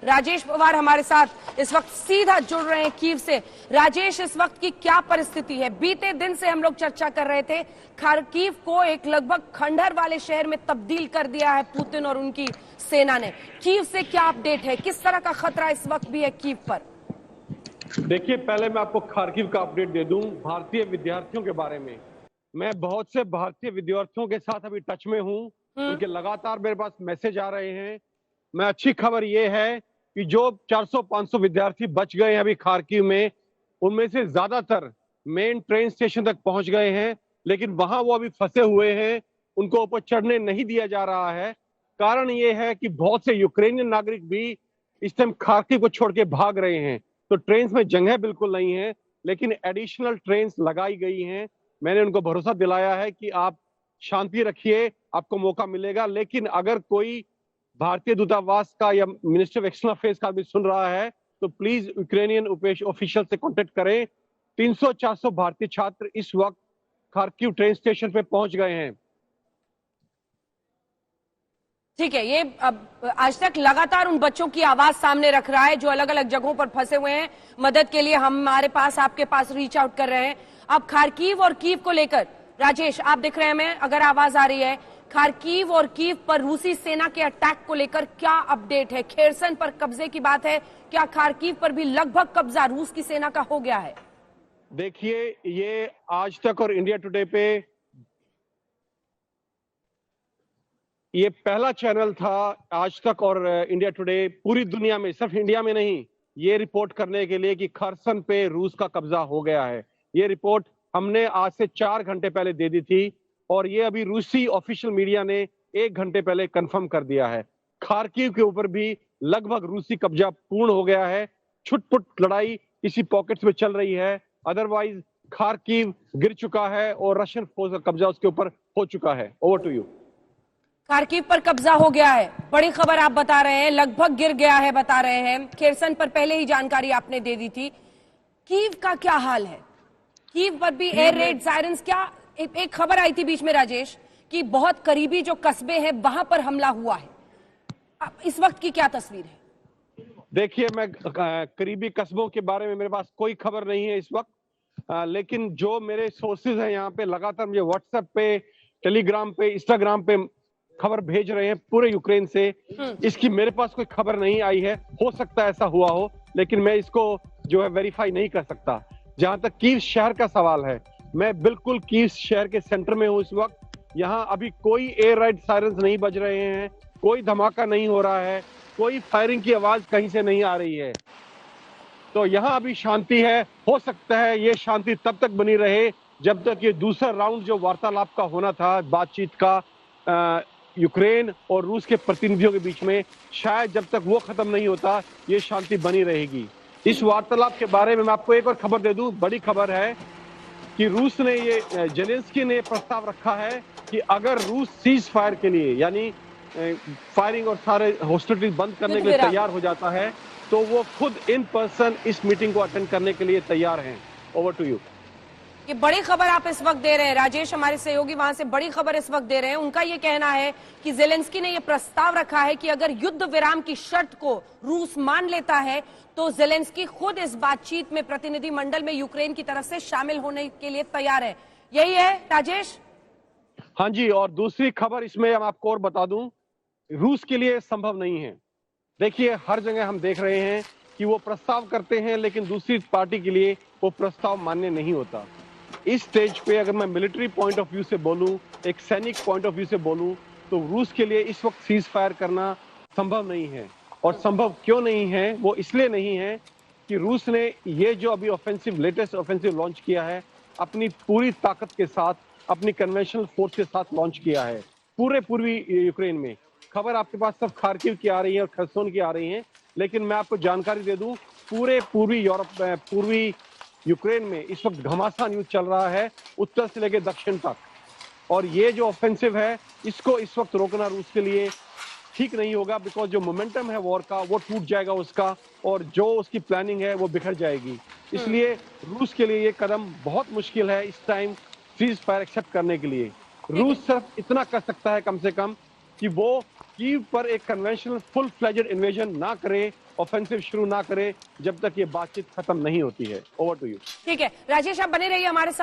राजेश पवार हमारे साथ इस वक्त सीधा जुड़ रहे हैं कीव से। राजेश, इस वक्त की क्या परिस्थिति है? बीते दिन से हम लोग चर्चा कर रहे थे, खार्किव को एक लगभग खंडहर वाले शहर में तब्दील कर दिया है पुतिन और उनकी सेना ने। कीव से क्या अपडेट है? किस तरह का खतरा इस वक्त भी है कीव पर? देखिए, पहले मैं आपको खार्किव का अपडेट दे दूं भारतीय विद्यार्थियों के बारे में। मैं बहुत से भारतीय विद्यार्थियों के साथ अभी टच में हूं, उनके लगातार मेरे पास मैसेज आ रहे हैं। मैं अच्छी खबर ये है कि जो 400-500 विद्यार्थी बच गए हैं अभी खार्किव में, उनमें से ज्यादातर मेन ट्रेन स्टेशन तक पहुंच गए हैं, लेकिन वहां वो अभी फंसे हुए हैं, उनको ऊपर चढ़ने नहीं दिया जा रहा है। कारण ये है कि बहुत से यूक्रेनियन नागरिक भी इस टाइम खार्किव को छोड़ के भाग रहे हैं, तो ट्रेन में जगह बिल्कुल नहीं है, लेकिन एडिशनल ट्रेन लगाई गई हैं। मैंने उनको भरोसा दिलाया है कि आप शांति रखिए, आपको मौका मिलेगा। लेकिन अगर कोई भारतीय दूतावास का या मिनिस्टर ऑफ एक्सटर्नल अफेयर्स का भी सुन रहा है, तो प्लीज यूक्रेनियन ऑफिशियल से कांटेक्ट करें। 300-400 भारतीय छात्र इस वक्त खार्किव ट्रेन स्टेशन पे पहुंच गए हैं। ठीक है, ये अब आज तक लगातार उन बच्चों की आवाज सामने रख रहा है जो अलग अलग जगहों पर फंसे हुए हैं। मदद के लिए हमारे पास, आपके पास रीच आउट कर रहे हैं। अब खार्किव और कीव को लेकर राजेश, आप दिख रहे हैं हमें, अगर आवाज आ रही है, खार्किव और कीव पर रूसी सेना के अटैक को लेकर क्या अपडेट है? खेरसन पर कब्जे की बात है, क्या खार्किव पर भी लगभग कब्जा रूस की सेना का हो गया है? देखिए, ये आज तक और इंडिया टुडे पे ये पहला चैनल था आज तक और इंडिया टुडे पूरी दुनिया में, सिर्फ इंडिया में नहीं, ये रिपोर्ट करने के लिए कि खरसन पे रूस का कब्जा हो गया है। ये रिपोर्ट हमने आज से 4 घंटे पहले दे दी थी और ये अभी रूसी ऑफिशियल मीडिया ने 1 घंटे पहले कंफर्म कर दिया है। खार्किव के ऊपर भी लगभग रूसी कब्जा पूर्ण हो गया है। छुटपुट लड़ाई किसी पॉकेट्स में चल रही है, अदरवाइज खार्किव गिर चुका है और रशियन फोर्स का कब्जा उसके ऊपर हो चुका है। Over to you. खार्किव पर कब्जा हो गया है, बड़ी खबर आप बता रहे हैं, लगभग गिर गया है बता रहे हैं। खेरसन पर पहले ही जानकारी आपने दे दी थी। कीव का क्या हाल है? कीव पर भी एयर रेड, सायरन्स, क्या एक खबर आई थी बीच में राजेश कि बहुत करीबी जो कस्बे हैं वहां पर हमला हुआ है। इस वक्त की क्या तस्वीर है? देखिए, मैं करीबी कस्बों के बारे में मेरे पास कोई खबर नहीं है इस वक्त, लेकिन जो मेरे सोर्सेज हैं यहाँ पे लगातार मुझे व्हाट्सएप पे, टेलीग्राम पे, इंस्टाग्राम पे खबर भेज रहे हैं पूरे यूक्रेन से। इसकी मेरे पास कोई खबर नहीं आई है, हो सकता है ऐसा हुआ हो, लेकिन मैं इसको जो है वेरीफाई नहीं कर सकता। जहां तक कीव शहर का सवाल है, मैं बिल्कुल कीव शहर के सेंटर में हूँ इस वक्त। यहाँ अभी कोई एयर राइड सायरन्स नहीं बज रहे हैं, कोई धमाका नहीं हो रहा है, कोई फायरिंग की आवाज कहीं से नहीं आ रही है, तो यहाँ अभी शांति है। हो सकता है ये शांति तब तक बनी रहे जब तक ये दूसरा राउंड जो वार्तालाप का होना था, बातचीत का यूक्रेन और रूस के प्रतिनिधियों के बीच में, शायद जब तक वो खत्म नहीं होता ये शांति बनी रहेगी। इस वार्तालाप के बारे में मैं आपको एक और खबर दे दूं, बड़ी खबर है कि रूस ने ये, जेलेंस्की ने प्रस्ताव रखा है कि अगर रूस सीज फायर के लिए, यानी फायरिंग और सारे हॉस्टिलिटीज बंद करने के लिए तैयार हो जाता है, तो वो खुद इन पर्सन इस मीटिंग को अटेंड करने के लिए तैयार हैं। Over to you. ये बड़ी खबर आप इस वक्त दे रहे हैं राजेश, हमारे सहयोगी वहां से बड़ी खबर इस वक्त दे रहे हैं। उनका ये कहना है कि जेलेंस्की ने ये प्रस्ताव रखा है कि अगर युद्ध विराम की शर्त को रूस मान लेता है तो जेलेंस्की खुद इस बातचीत में प्रतिनिधि मंडल में यूक्रेन की तरफ से शामिल होने के लिए तैयार है। यही है राजेश? हाँ जी, और दूसरी खबर इसमें हम आपको और बता दूं, रूस के लिए संभव नहीं है। देखिए, हर जगह हम देख रहे हैं कि वो प्रस्ताव करते हैं, लेकिन दूसरी पार्टी के लिए वो प्रस्ताव मान्य नहीं होता। इस स्टेज पे अगर मैं मिलिट्री पॉइंट ऑफ व्यू से बोलूं, एक सैनिक पॉइंट ऑफ व्यू से बोलूं, तो रूस के लिए इस वक्त सीज फायर करना संभव नहीं है। और संभव क्यों नहीं है? वो इसलिए नहीं है कि रूस ने ये जो अभी ऑफेंसिव, लेटेस्ट ऑफेंसिव लॉन्च किया है, अपनी पूरी ताकत के साथ, अपनी कन्वेंशनल फोर्स के साथ लॉन्च किया है पूरे पूर्वी यूक्रेन में। खबर आपके पास सब खार्किव की आ रही है और खरसोन की आ रही है, लेकिन मैं आपको जानकारी दे दूं, पूरे पूर्वी यूरोप, पूर्वी यूक्रेन में इस वक्त घमासान युद्ध चल रहा है, उत्तर से लेकर दक्षिण तक। और ये जो ऑफेंसिव है, इसको इस वक्त रोकना रूस के लिए ठीक नहीं होगा, बिकॉज जो मोमेंटम है वॉर का वो टूट जाएगा उसका, और जो उसकी प्लानिंग है वो बिखर जाएगी। इसलिए रूस के लिए ये कदम बहुत मुश्किल है इस टाइम सीज फायर एक्सेप्ट करने के लिए। रूस सिर्फ इतना कर सकता है कम से कम कि वो कीव पर एक कन्वेंशनल फुल फ्लेजेड इन्वेजन ना करे, ऑफेंसिव शुरू ना करे, जब तक ये बातचीत खत्म नहीं होती है। Over to you. ठीक है राजेश, आप बने रहिए हमारे साथ।